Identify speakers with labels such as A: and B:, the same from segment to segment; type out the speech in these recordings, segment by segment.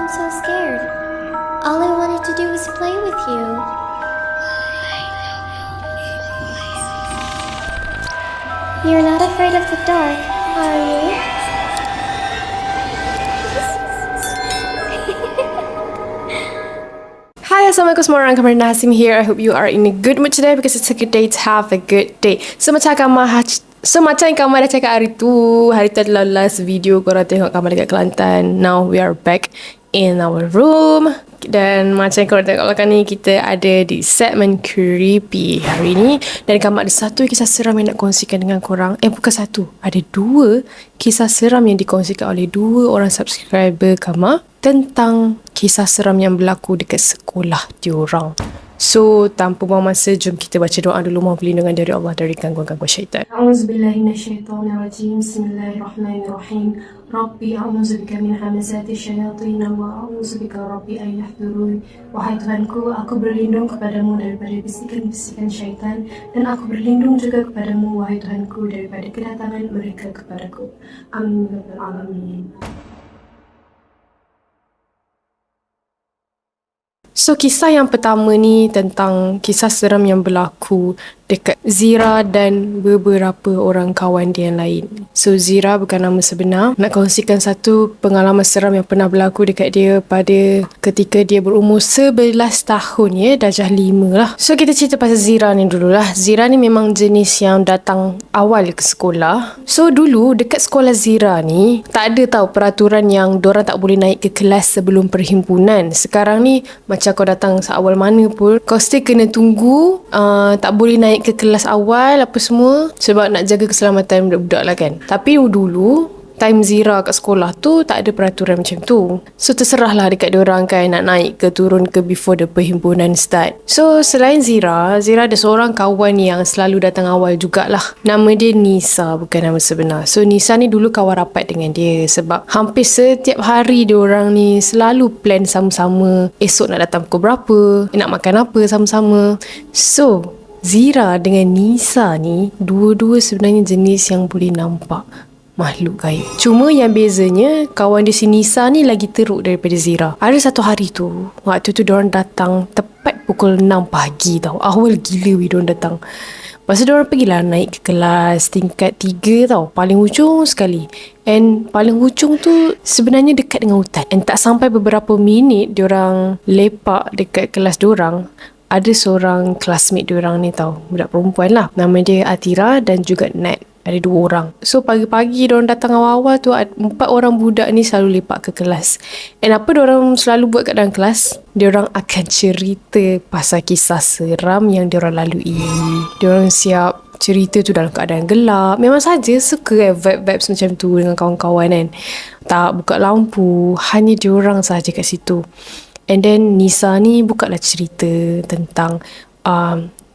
A: I'm so scared? All I wanted to do was play with you. You're not afraid of the dark, are you?
B: Hi, Assalamualaikum semua orang. Kamarina Hasim here. I hope you are in a good mood today because it's a good day to have a good day. So macam Kamar dah cakap hari tu adalah last video korang tengok Kamar dekat Kelantan. Now we are back in our room. Dan macam korang tengok kan ni, kita ada di segmen creepy hari ni. Dan Kamar ada satu kisah seram yang nak kongsikan dengan korang. Bukan satu, ada dua kisah seram yang dikongsikan oleh dua orang subscriber Kamar tentang kisah seram yang berlaku dekat sekolah diorang. So, tanpa buang masa, jom kita baca doa dulu. Mohon perlindungan dari Allah dari gangguan-gangguan syaitan. A'udzubillahi minasyaitonirrajim. Bismillahirrahmanirrahim. Rabbi a'udzubika min hamazati syayatin wa a'udzubika Rabbi an yahdurun. Wahai Tuhanku, aku berlindung kepadamu daripada bisikan-bisikan syaitan, dan aku berlindung juga kepadamu, wahai Tuhanku, daripada kedatangan mereka kepadaku. Amin ya rabbal alamin. So, kisah yang pertama ni tentang kisah seram yang berlaku dekat Zira dan beberapa orang kawan dia yang lain. So, Zira bukan nama sebenar. Nak kongsikan satu pengalaman seram yang pernah berlaku dekat dia pada ketika dia berumur 11 tahun ya, darjah 5 lah. So, kita cerita pasal Zira ni dululah. Zira ni memang jenis yang datang awal ke sekolah. So, dulu dekat sekolah Zira ni tak ada tau peraturan yang dorang tak boleh naik ke kelas sebelum perhimpunan. Sekarang ni macam kau datang seawal mana pun, kau still kena tunggu, tak boleh naik ke kelas awal apa semua sebab nak jaga keselamatan budak-budak lah kan. Tapi dulu time Zira kat sekolah tu tak ada peraturan macam tu. So terserahlah dekat diorang kan nak naik ke turun ke before the perhimpunan start. So selain Zira ada seorang kawan yang selalu datang awal jugalah. Nama dia Nisa, bukan nama sebenar. So Nisa ni dulu kawan rapat dengan dia sebab hampir setiap hari diorang ni selalu plan sama-sama. Esok nak datang pukul berapa, nak makan apa sama-sama. So Zira dengan Nisa ni dua-dua sebenarnya jenis yang boleh nampak makhluk gaib. Cuma yang bezanya, kawan dia si Nisa ni lagi teruk daripada Zira. Ada satu hari tu, waktu tu diorang datang tepat pukul 6 pagi tau. Awal gila diorang datang. Lepas tu diorang pergilah naik ke kelas tingkat 3 tau. Paling hujung sekali. And paling hujung tu sebenarnya dekat dengan hutan. And tak sampai beberapa minit diorang lepak dekat kelas diorang, ada seorang classmate diorang ni tau, budak perempuan lah. Nama dia Atira dan juga Nat. Ada 2 orang. So pagi-pagi diorang datang awal-awal tu, 4 orang budak ni selalu lepak ke kelas. And apa diorang selalu buat kat dalam kelas? Diorang akan cerita pasal kisah seram yang diorang lalui. Diorang siap cerita tu dalam keadaan gelap. Memang saja suka vibe-vibes macam tu dengan kawan-kawan kan. Tak buka lampu, hanya diorang sahaja kat situ. And then Nisa ni bukalah cerita tentang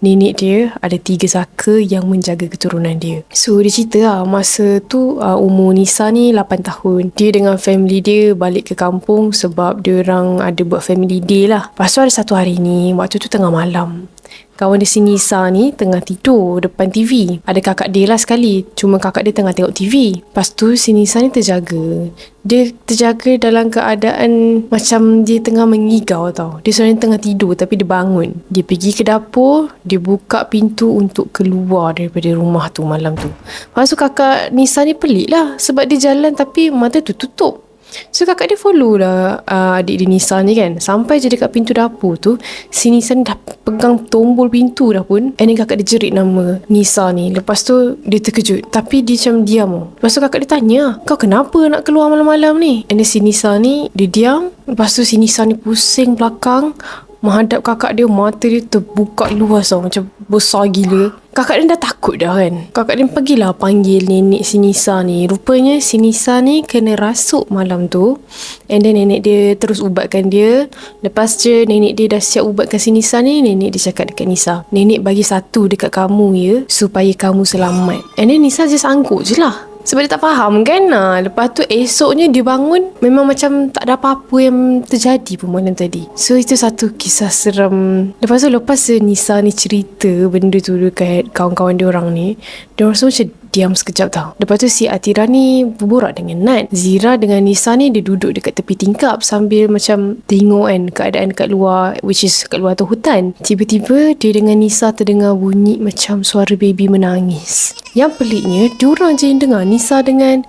B: nenek dia ada 3 saka yang menjaga keturunan dia. So dia cerita lah, masa tu umur Nisa ni 8 tahun. Dia dengan family dia balik ke kampung sebab dia orang ada buat family day lah. Lepas tu ada satu hari ni, waktu tu tengah malam, kawan dia si Nisa ni tengah tidur depan TV. Ada kakak dia lah sekali, cuma kakak dia tengah tengok TV. Lepas tu si Nisa ni terjaga. Dia terjaga dalam keadaan macam dia tengah mengigau tau. Dia sebenarnya tengah tidur tapi dia bangun. Dia pergi ke dapur, dia buka pintu untuk keluar daripada rumah tu malam tu. Lepas tu kakak Nisa ni pelik lah sebab dia jalan tapi mata tu tutup. So kakak dia follow lah adik dia Nisa ni kan. Sampai je dekat pintu dapur tu, si Nisa ni dah pegang tombol pintu dah pun. And then kakak dia jerit nama Nisa ni. Lepas tu dia terkejut, tapi dia macam diam. Lepas tu kakak dia tanya, kau kenapa nak keluar malam-malam ni? And then si Nisa ni dia diam. Lepas tu si Nisa ni pusing belakang, menghadap kakak dia, mata dia terbuka luas tau, macam besar gila. Kakak dia dah takut dah kan. Kakak dia pergilah panggil nenek si Nisa ni. Rupanya si Nisa ni kena rasuk malam tu. And then nenek dia terus ubatkan dia. Lepas je nenek dia dah siap ubatkan si Nisa ni, nenek dia cakap dekat Nisa, nenek bagi 1 dekat kamu ya, supaya kamu selamat. And then Nisa just angguk je lah. Sebab dia tak faham kan. Lepas tu esoknya dia bangun, memang macam tak ada apa-apa yang terjadi pun malam tadi. So itu satu kisah seram. Lepas tu Nisa ni cerita benda tu dekat kawan-kawan dia orang ni, dia orang semua macam diam sekejap tau. Lepas tu si Atira ni berborak dengan Nat. Zira dengan Nisa ni dia duduk dekat tepi tingkap sambil macam tengok kan keadaan kat luar, which is kat luar tu hutan. Tiba-tiba dia dengan Nisa terdengar bunyi macam suara baby menangis. Yang peliknya, diorang je yang dengar. Nisa dengan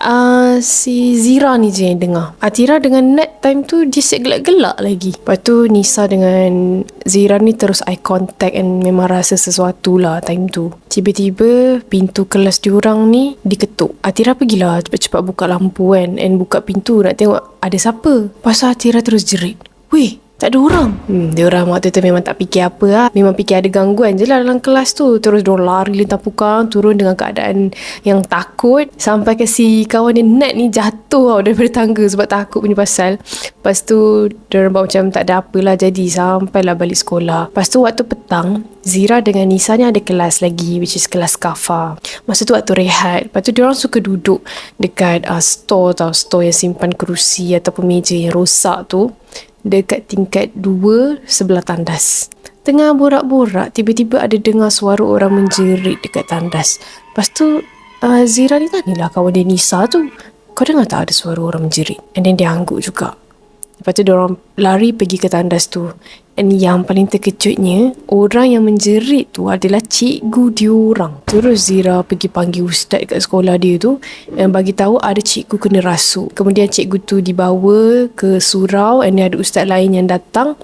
B: si Zira ni je yang dengar. Atira dengan Nat time tu dia siap gelak-gelak lagi. Lepas tu Nisa dengan Zira ni terus eye contact and memang rasa sesuatu lah time tu. Tiba-tiba pintu kelas diorang ni diketuk. Atira pergilah cepat-cepat buka lampu kan, and buka pintu nak tengok ada siapa. Pasal Atira terus jerit, "Weh, tak ada orang." Diorang waktu tu memang tak fikir apa lah. Memang fikir ada gangguan je lah dalam kelas tu. Terus diorang lari lintang pukang, turun dengan keadaan yang takut. Sampai ke si kawan dia Nat ni jatuh tau daripada tangga sebab takut punya pasal. Lepas tu diorang buat macam tak ada apalah jadi, sampailah balik sekolah. Lepas tu waktu petang, Zira dengan Nisa ni ada kelas lagi, which is kelas Kafa. Masa tu waktu rehat. Lepas tu diorang suka duduk dekat store tau, store yang simpan kerusi ataupun meja yang rosak tu, dekat tingkat 2 sebelah tandas. Tengah borak-borak, tiba-tiba ada dengar suara orang menjerit dekat tandas. Lepas tu Zira ni tanyalah kawan dia Nisa tu, "Kau dengar tak ada suara orang menjerit?" And then dia angguk juga. Lepas tu diorang lari pergi ke tandas tu. And yang paling terkejutnya, orang yang menjerit tu adalah cikgu diorang. Terus Zira pergi panggil ustaz kat sekolah dia tu dan bagi tahu ada cikgu kena rasuk. Kemudian cikgu tu dibawa ke surau, and ada ustaz lain yang datang.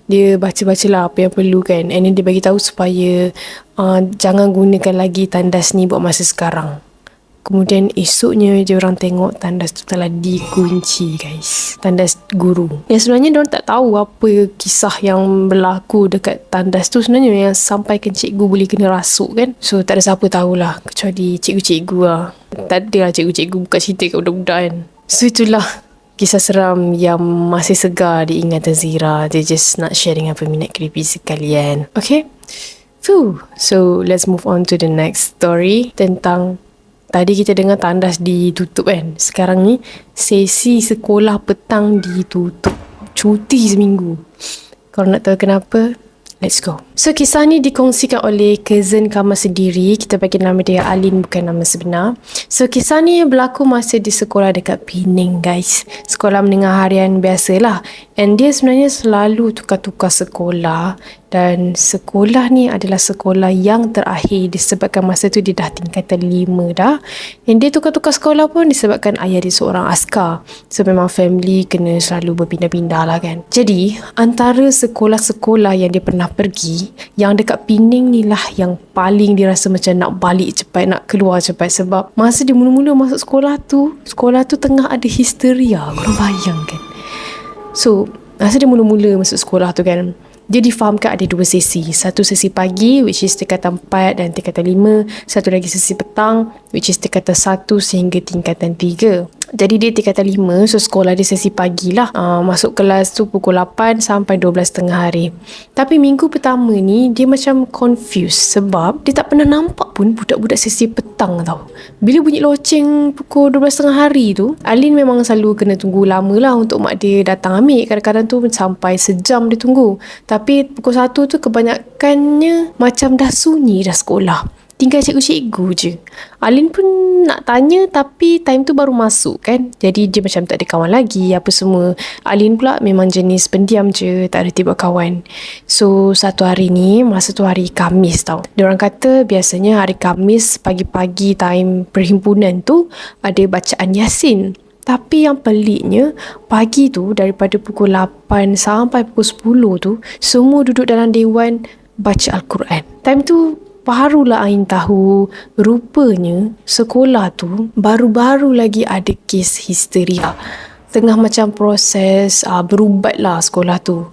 B: Dia baca-baca lah apa yang perlu kan, and then dia bagi tahu supaya jangan gunakan lagi tandas ni buat masa sekarang. Kemudian esoknya dia orang tengok tandas tu telah dikunci guys. Tandas guru. Yang sebenarnya dia orang tak tahu apa kisah yang berlaku dekat tandas tu sebenarnya yang sampaikan cikgu boleh kena rasuk kan. So tak ada siapa tahulah kecuali cikgu-cikgu lah. Tak ada lah cikgu-cikgu buka cerita kat budak-budak kan. So itulah kisah seram yang masih segar di ingatan Zira. Dia just nak share dengan peminat creepy sekalian. Okay? So let's move on to the next story tentang tadi kita dengar tandas ditutup kan. Sekarang ni sesi sekolah petang ditutup. Cuti seminggu. Kalau nak tahu kenapa, let's go. So kisah ni dikongsikan oleh cousin Kamal sendiri. Kita bagi nama dia Alin, bukan nama sebenar. So kisah ni berlaku masa di sekolah dekat Penang guys. Sekolah menengah harian biasalah. And dia sebenarnya selalu tukar-tukar sekolah. Dan sekolah ni adalah sekolah yang terakhir disebabkan masa tu dia dah tingkatan 5 dah. Dan dia tukar-tukar sekolah pun disebabkan ayah dia seorang askar. So memang family kena selalu berpindah-pindah lah kan. Jadi antara sekolah-sekolah yang dia pernah pergi, yang dekat Penang ni lah yang paling dia rasa macam nak balik cepat, nak keluar cepat. Sebab masa dia mula-mula masuk sekolah tu tengah ada histeria. Korang bayangkan. So masa dia mula-mula masuk sekolah tu kan, dia difahamkan ada 2 sesi. Satu sesi pagi, which is tingkatan 4 dan tingkatan 5. Satu lagi sesi petang, which is tingkatan 1 sehingga tingkatan 3. Jadi dia tingkatan 5, so sekolah dia sesi pagi lah. Masuk kelas tu pukul 8 sampai 12.30 hari. Tapi minggu pertama ni, dia macam confused sebab dia tak pernah nampak pun budak-budak sesi petang tau. Bila bunyi loceng pukul 12.30 hari tu, Alin memang selalu kena tunggu lama lah untuk mak dia datang ambil. Kadang-kadang tu sampai sejam dia tunggu. Tapi pukul 1 tu kebanyakannya macam dah sunyi dah sekolah. Tinggal cikgu-cikgu je. Alin pun nak tanya tapi time tu baru masuk kan. Jadi dia macam tak ada kawan lagi apa semua. Alin pula memang jenis pendiam je, tak ada tiba kawan. So satu hari ni, masa tu hari Khamis tau. Diorang kata biasanya hari Khamis pagi-pagi time perhimpunan tu ada bacaan Yasin. Tapi yang peliknya, pagi tu daripada pukul 8 sampai pukul 10 tu, semua duduk dalam dewan baca Al-Quran. Time tu barulah Ain tahu, rupanya sekolah tu baru-baru lagi ada kes histeria. Tengah macam proses berubat lah sekolah tu.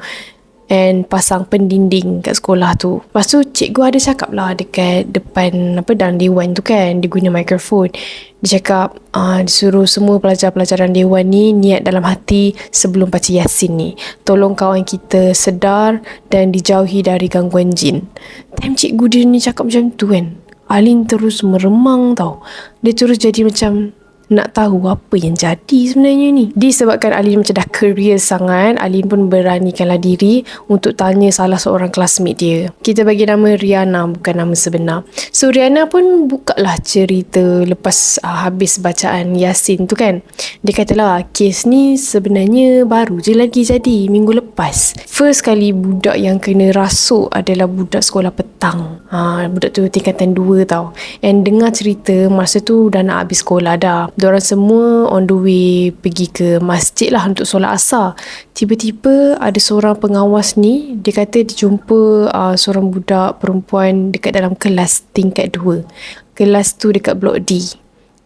B: And pasang pendinding kat sekolah tu. Lepas tu cikgu ada cakap lah dekat depan dalam dewan tu kan, dia guna mikrofon. Dia cakap disuruh semua pelajar-pelajar dalam dewan ni niat dalam hati sebelum baca Yasin ni. Tolong kawan kita sedar dan dijauhi dari gangguan jin. Time cikgu dia ni cakap macam tu kan, Alin terus meremang tau. Dia terus jadi macam nak tahu apa yang jadi sebenarnya ni. Disebabkan Alin macam dah curious sangat, Alin pun beranikanlah diri untuk tanya salah seorang classmate dia. Kita bagi nama Riana, bukan nama sebenar. So Riana pun bukalah cerita lepas habis bacaan Yasin tu kan. Dia katalah kes ni sebenarnya baru je lagi jadi minggu lepas. First kali budak yang kena rasuk adalah budak sekolah petang. Budak tu tingkatan 2 tau. And dengar cerita masa tu dah nak habis sekolah dah. Diorang semua on the way pergi ke masjid lah untuk solat asar. Tiba-tiba ada seorang pengawas ni, dia kata dia jumpa seorang budak perempuan dekat dalam kelas tingkat 2. Kelas tu dekat blok D.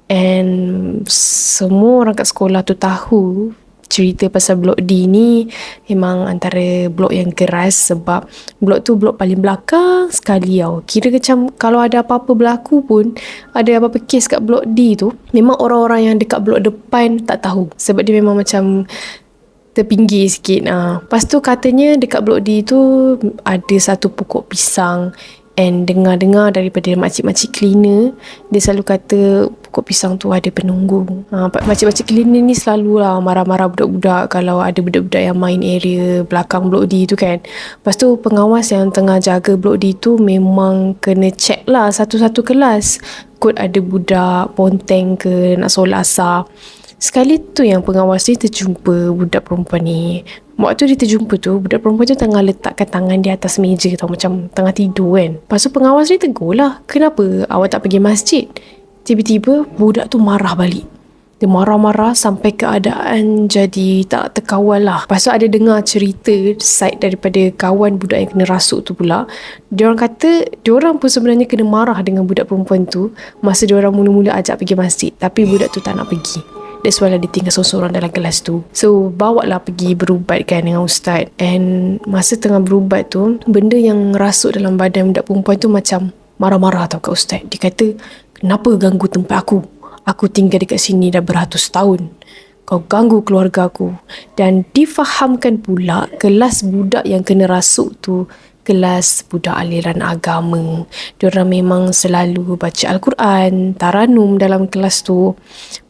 B: And semua orang kat sekolah tu tahu cerita pasal blok D ni memang antara blok yang keras, sebab blok tu blok paling belakang sekali tau. Kira macam kalau ada apa-apa berlaku pun, ada apa-apa kes kat blok D tu, memang orang-orang yang dekat blok depan tak tahu, sebab dia memang macam terpinggir sikit. Lepas tu katanya dekat blok D tu ada satu pokok pisang. And dengar-dengar daripada makcik-makcik cleaner, dia selalu kata pokok pisang tu ada penunggu. Makcik-makcik cleaner ni selalulah marah-marah budak-budak kalau ada budak-budak yang main area belakang blok D tu kan. Lepas tu pengawas yang tengah jaga blok D tu memang kena check lah satu-satu kelas. Kot ada budak ponteng ke nak solat asar. Sekali tu yang pengawas ni terjumpa budak perempuan ni. Waktu dia terjumpa tu, budak perempuan tu tengah letakkan tangan di atas meja tau, macam tengah tidur kan. Lepas tu pengawas ni tegur lah, kenapa awak tak pergi masjid? Tiba-tiba budak tu marah balik. Dia marah-marah sampai keadaan jadi tak terkawal lah. Lepas tu ada dengar cerita side daripada kawan budak yang kena rasuk tu pula. Diorang kata diorang pun sebenarnya kena marah dengan budak perempuan tu masa diorang mula-mula ajak pergi masjid, tapi budak tu tak nak pergi. That's why lah dia tinggal seorang-seorang dalam kelas tu. So bawa lah pergi berubat kan dengan ustaz. And masa tengah berubat tu, benda yang rasuk dalam badan budak perempuan tu macam marah-marah tau kat ustaz. Dia kata, kenapa ganggu tempat aku? Aku tinggal dekat sini dah beratus tahun. Kau ganggu keluarga aku. Dan difahamkan pula kelas budak yang kena rasuk tu kelas budak aliran agama. Diorang memang selalu baca Al-Quran, taranum dalam kelas tu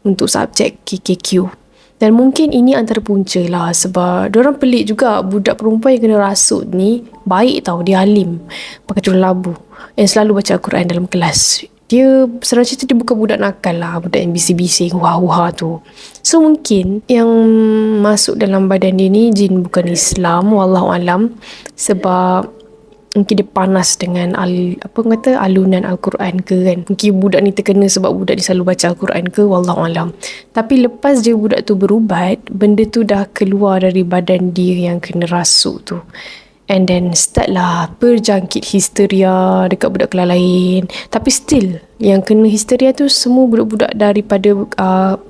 B: untuk subjek KKQ. Dan mungkin ini antara punca lah, sebab diorang pelik juga budak perempuan yang kena rasuk ni baik tau, dia alim, pakai tudung labu, yang selalu baca Al-Quran dalam kelas. Dia senang cerita dia bukan budak nakal lah, budak yang bising-bising huha-huha tu. So mungkin yang masuk dalam badan dia ni jin bukan Islam, wallahualam, sebab mungkin dia panas dengan alunan Al-Quran ke kan. Mungkin budak ni terkena sebab budak ni selalu baca Al-Quran ke, wallahualam. Tapi lepas je budak tu berubat, benda tu dah keluar dari badan dia yang kena rasuk tu. And then start lah berjangkit histeria dekat budak kelas lain. Tapi still yang kena histeria tu semua budak-budak daripada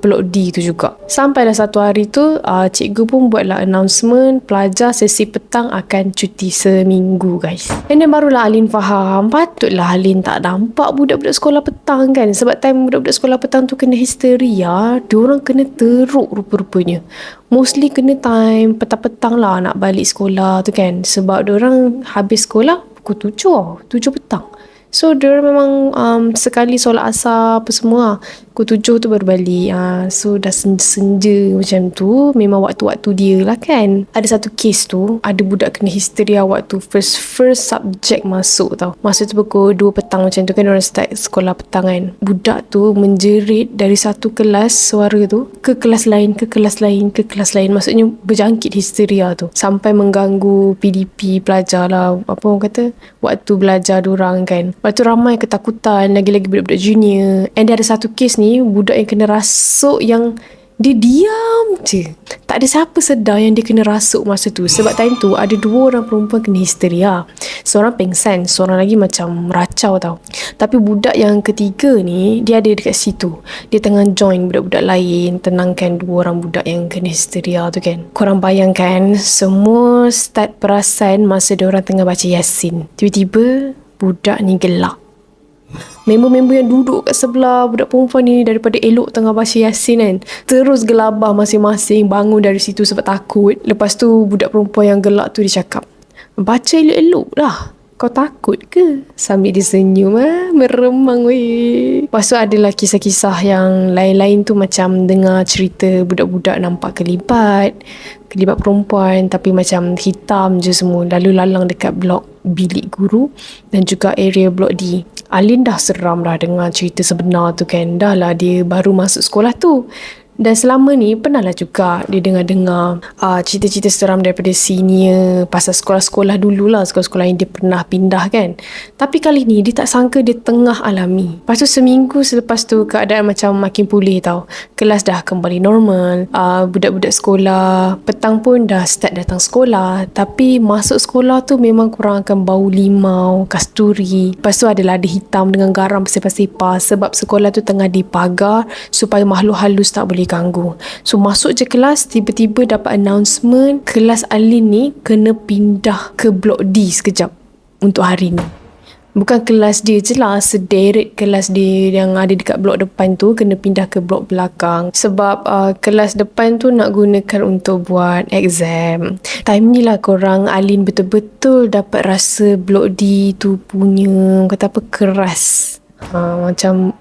B: blok D tu juga. Sampailah satu hari tu cikgu pun buatlah announcement pelajar sesi petang akan cuti seminggu guys. And then barulah Alin faham, patutlah Alin tak nampak budak-budak sekolah petang kan. Sebab time budak-budak sekolah petang tu kena histeria, diorang kena teruk rupa-rupanya. Mostly kena time petang-petang lah nak balik sekolah tu kan. Sebab diorang habis sekolah pukul 7 petang. So dia memang sekali solat asar apa semua pukul 7 tu baru balik. So dah senja macam tu, memang waktu-waktu dia lah kan. Ada satu kes tu, ada budak kena histeria waktu first subjek masuk tau. Masa tu pukul 2 petang macam tu kan, orang start sekolah petang kan. Budak tu menjerit dari satu kelas suara tu ke kelas lain, ke kelas lain, ke kelas lain. Maksudnya berjangkit histeria tu sampai mengganggu PDP pelajar lah, apa orang kata, waktu belajar diorang kan. Lepas tu ramai ketakutan, lagi-lagi budak-budak junior. And dia ada satu kes ni, budak yang kena rasuk yang dia diam je. Tak ada siapa sedar yang dia kena rasuk masa tu. Sebab time tu ada 2 orang perempuan kena histeria. Seorang pengsan, seorang lagi macam meracau tau. Tapi budak yang ketiga ni, dia ada dekat situ. Dia tengah join budak-budak lain, tenangkan 2 orang budak yang kena histeria tu kan. Korang bayangkan, semua start perasan masa diorang tengah baca Yasin. Tiba-tiba budak ni gelak. Member-member yang duduk kat sebelah budak perempuan ni, daripada elok tengah baca Yasin kan, terus gelabah masing-masing, bangun dari situ sebab takut. Lepas tu budak perempuan yang gelak tu dia cakap, baca elok-elok lah, kau takut ke? Sambil dia senyum, meremang weh. Lepas tu adalah kisah-kisah yang lain-lain tu, macam dengar cerita budak-budak nampak kelibat perempuan tapi macam hitam je semua, lalu lalang dekat blok bilik guru dan juga area blok D. Alin dah seram dah dengar cerita sebenar tu kan. Dah lah dia baru masuk sekolah tu. Dan selama ni pernah lah juga dia dengar-dengar cerita-cerita seram daripada senior pasal sekolah-sekolah dululah, sekolah-sekolah yang dia pernah pindah kan. Tapi kali ni dia tak sangka dia tengah alami. Lepas tu seminggu selepas tu keadaan macam makin pulih tau. Kelas dah kembali normal, budak-budak sekolah petang pun dah start datang sekolah. Tapi masuk sekolah tu memang korang akan bau limau, kasturi. Lepas tu adalah ada hitam dengan garam bersepah-sepah sebab sekolah tu tengah dipagar supaya makhluk halus tak boleh ganggu. So masuk je kelas, tiba-tiba dapat announcement kelas Alin ni kena pindah ke blok D sekejap untuk hari ni. Bukan kelas dia je lah, sederet kelas dia yang ada dekat blok depan tu kena pindah ke blok belakang sebab kelas depan tu nak gunakan untuk buat exam. Time ni lah korang Alin betul-betul dapat rasa blok D tu punya kata apa, keras, macam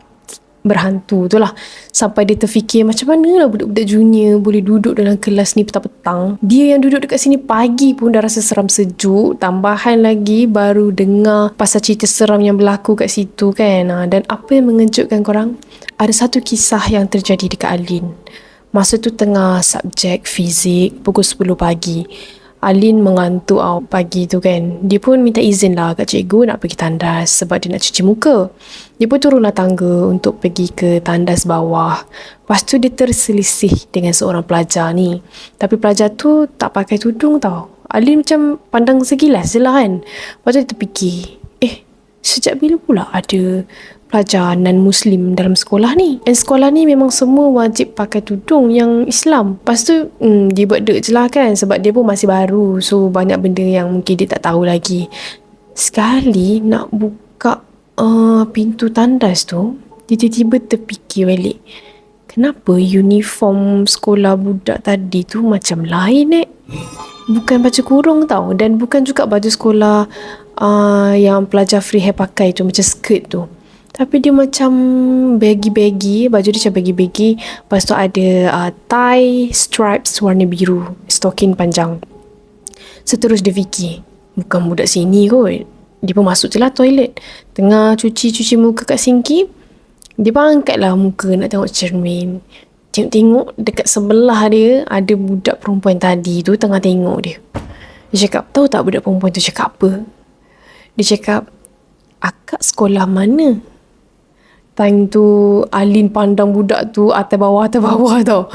B: berhantu tu lah. Sampai dia terfikir macam mana lah budak-budak junior boleh duduk dalam kelas ni petang-petang. Dia yang duduk dekat sini pagi pun dah rasa seram sejuk. Tambahan lagi baru dengar pasal cerita seram yang berlaku kat situ kan. Dan apa yang mengejutkan korang? Ada satu kisah yang terjadi dekat Alin. Masa tu tengah subjek fizik pukul 10 pagi. Alin mengantuk pagi tu kan. Dia pun minta izin lah kat cikgu nak pergi tandas sebab dia nak cuci muka. Dia pun turunlah tangga untuk pergi ke tandas bawah. Lepas tu dia terselisih dengan seorang pelajar ni. Tapi pelajar tu tak pakai tudung tau. Alin macam pandang sekilas je lah kan. Lepas tu dia terfikir, sejak bila pula ada pelajar non-Muslim dalam sekolah ni? Dan sekolah ni memang semua wajib pakai tudung yang Islam. Lepas tu dia buat dek je lah kan sebab dia pun masih baru. So banyak benda yang mungkin dia tak tahu lagi. Sekali nak buka pintu tandas tu, dia tiba-tiba terfikir balik, kenapa uniform sekolah budak tadi tu macam lain bukan baju kurung tau, dan bukan juga baju sekolah yang pelajar free hair pakai tu, macam skirt tu. Tapi dia macam baggy-baggy, baju dia macam baggy-baggy. Lepas tu ada tie stripes warna biru, stocking panjang. Seterus dia fikir, bukan budak sini kot. Dia pun masuk je lah toilet. Tengah cuci muka kat sinki, dia pun angkat lah muka nak tengok cermin. Tengok dekat sebelah dia ada budak perempuan tadi tu tengah tengok dia. Dia cakap, tahu tak budak perempuan tu cakap apa? Dia cakap, akak sekolah mana? Time tu Alin pandang budak tu atas bawah tau.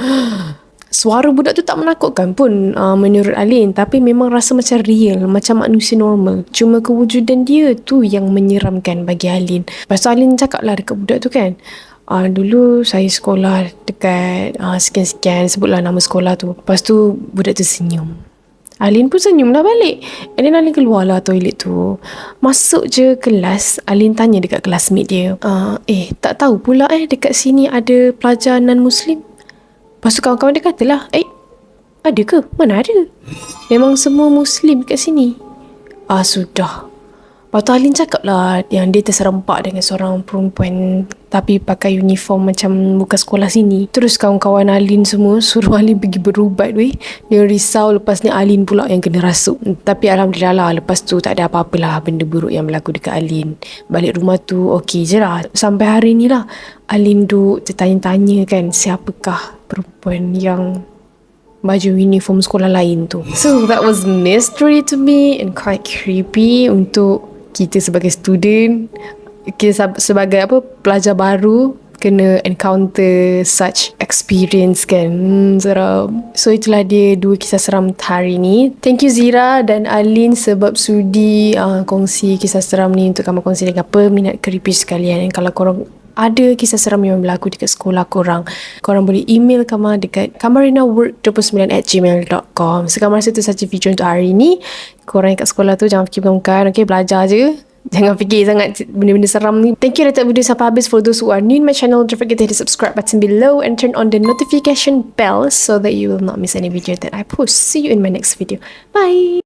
B: Suara budak tu tak menakutkan pun menurut Alin, tapi memang rasa macam real, macam manusia normal. Cuma kewujudan dia tu yang menyeramkan bagi Alin. Lepas tu Alin cakap lah dekat budak tu kan, dulu saya sekolah dekat sekian-sekian, sebutlah nama sekolah tu. Lepas tu budak tu senyum. Alin pun senyum lah balik. And then Alin keluar lah toilet tu. Masuk je kelas, Alin tanya dekat classmate dia, tak tahu pula dekat sini ada pelajar non-Muslim. Lepas tu kawan-kawan dia katalah, ada ke? Mana ada? Memang semua Muslim kat sini. Sudah. Lepas tu Alin cakap lah yang dia terserempak dengan seorang perempuan tapi pakai uniform macam bukan sekolah sini. Terus kawan-kawan Alin semua suruh Alin pergi berubat weh. Dia risau lepas ni Alin pula yang kena rasuk. Tapi Alhamdulillah lah, lepas tu tak ada apa-apalah benda buruk yang berlaku dekat Alin. Balik rumah tu okey je lah. Sampai hari ni lah Alin duk tertanya-tanya kan, siapakah perempuan yang baju uniform sekolah lain tu. So that was mystery to me and quite creepy untuk kita sebagai student, kita sebagai pelajar baru kena encounter such experience kan. Seram. So itulah dia 2 kisah seram hari ni. Thank you Zira dan Alin sebab sudi kongsi kisah seram ni untuk kamu kongsi dengan peminat creepy sekalian. Dan kalau korang ada kisah seram yang berlaku dekat sekolah korang boleh email Kama dekat kamarinawork29@gmail.com. Sekarang rasa tu saja video untuk hari ni. Korang kat sekolah tu jangan fikir bukan, okay, belajar je. Jangan fikir sangat benda-benda seram ni. Thank you dah tengok video sampai habis. For those who are new in my channel, don't forget to hit the subscribe button below and turn on the notification bell so that you will not miss any video that I post. See you in my next video. Bye!